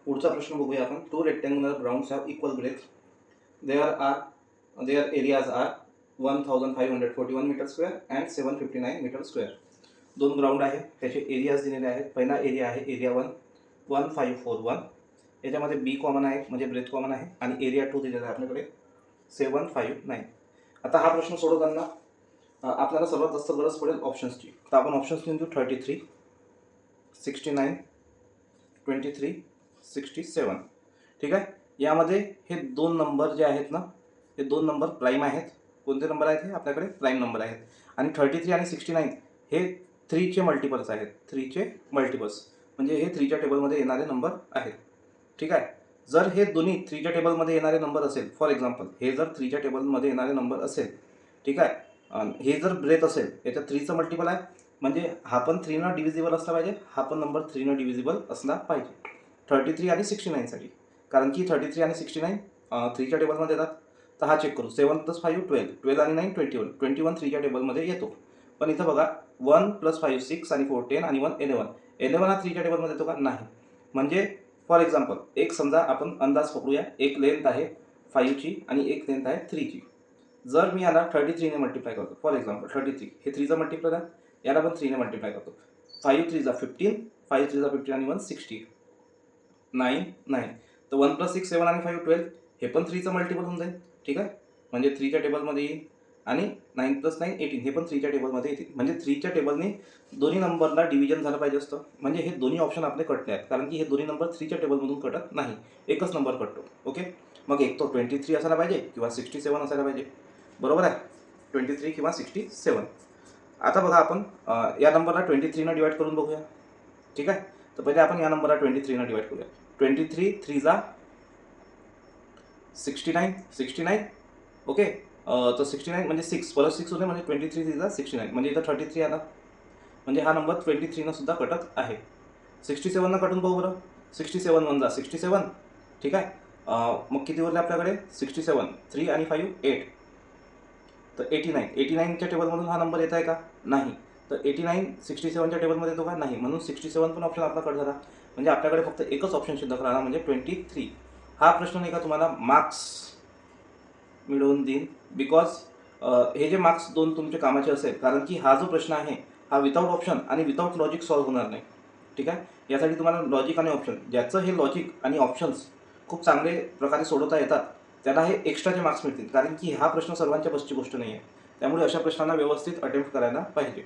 पुढचा प्रश्न बघूया आपण. Two rectangular grounds have equal breadth. Their areas are 1541 metre square and 759 metre square. दोन ग्राउंड आहे, त्याचे एरियाज दिलेले आहेत. पहिला एरिया आहे एरिया 1 1541. याच्यामध्ये बी कॉमन आहे म्हणजे ब्रेथ कॉमन आहे आणि एरिया 2 दिलेला आहे आपल्याकडे 759. आता हा प्रश्न सोडवताना आपल्याला सर्वात जास्त गरज पडेल ऑप्शन्सची. तर आपण ऑप्शन्स लिहून देऊ. 33, 69, 23, 67. ठीक आहे. यामध्ये हे दोन नंबर जे आहेत ना, हे दोन नंबर प्राईम आहेत. कोणते नंबर आहेत? हे आपल्याकडे प्राईम नंबर आहेत. आणि 33 आणि 69 हे 3चे मल्टिपल्स आहेत. 3चे मल्टिपल्स म्हणजे हे 3च्या टेबलमध्ये येणारे नंबर आहेत. ठीक आहे. जर हे दोन्ही 3च्या टेबलमध्ये येणारे नंबर असेल, फॉर एक्झाम्पल हे जर 3च्या टेबलमध्ये येणारे नंबर असेल, ठीक आहे, हे जर ब्रेथ असेल, याच्यात 3चं मल्टिपल आहे म्हणजे हा पण 3नं डिव्हिजिबल असला पाहिजे, हा पण नंबर 3नं डिव्हिजिबल असला पाहिजे 33 आणि 69साठी. कारण की 33 आणि 69 3च्या टेबलमध्ये येतात. तर हा चेक करू. 7 + 5 12, 12 आणि 9 21, 21 3च्या टेबलमध्ये येतो. पण इथं बघा 1 + 5 6 आणि 4 10 आणि 1 11. 11 हा 3च्या टेबलमध्ये येतो का? नाही. म्हणजे फॉर एक्झाम्पल एक समजा आपण अंदाज पकडूया, एक लेंथ आहे 5ची आणि एक लेंथ आहे 3ची. जर मी याला 33ने मल्टिप्लाय करतो, फॉर एक्झाम्पल 33 हे 3चा मल्टिप्लाय आहे, याला पण 3ने मल्टिप्लाय करतो. 5 3 जा 15, 5 3 जा 15 आणि 1 60, 9 9. तर 1 + 6 7 आणि 5 12 हे पण 3चं मल्टिपल होऊन जाईल. ठीक आहे. म्हणजे 3च्या टेबलमध्ये येईल आणि 9 + 9 18 हे पण 3च्या टेबलमध्ये येतील. म्हणजे 3च्या टेबलने दोन्ही नंबरला डिव्हिजन झालं पाहिजे असतं. म्हणजे हे दोन्ही ऑप्शन आपले कटले आहेत. कारण की हे दोन्ही नंबर 3च्या टेबलमधून कटत नाही, एकच नंबर कटतो. ओके. मग एक तो 23 असायला पाहिजे किंवा 67 असायला पाहिजे. बरोबर आहे. 23 किंवा 67. आता बघा आपण या नंबरला 23नं डिवाईड करून बघूया. ठीक आहे. तर पहिले आपण या नंबरला 23नं डिवाईड करूया. 23 3 जा 69, 69. ओके. तर 69 म्हणजे 6 परत 6 होते म्हणजे 23 3 जा 69 म्हणजे इथं 33 आला. म्हणजे हा नंबर 23नं सुद्धा कटत आहे. 67नं कटून बघू बरं. 67 1 जा 67. ठीक आहे. मग किती उरले आपल्याकडे? 67 3 आणि 5 8. तर 89, 89च्या टेबलमधून हा नंबर येत आहे का? नाही. तर 89 67च्या टेबलमध्ये येतो का? नाही. म्हणून 67 पण ऑप्शन आपला कट झाला. म्हणजे आपल्याकडे फक्त एकच ऑप्शन शिल्लक राहणार म्हणजे 23. हा प्रश्न नाही का तुम्हाला मार्क्स मिळवून देईल. बिकॉज हे जे मार्क्स 2 तुमच्या कामाचे असेल. कारण की हा जो प्रश्न आहे हा विदाऊट ऑप्शन आणि विदाऊट लॉजिक सॉल्व्ह होणार नाही. ठीक आहे. यासाठी तुम्हाला लॉजिक आणि ऑप्शन, ज्याचं हे लॉजिक आणि ऑप्शन्स खूप चांगले प्रकारे सोडवता येतात, त्याला हे एक्स्ट्राचे मार्क्स मिळतील. कारण की हा प्रश्न सर्वांच्या बसची गोष्ट नाही आहे. त्यामुळे अशा प्रश्नांना व्यवस्थित अटेम्प्ट करायला पाहिजे.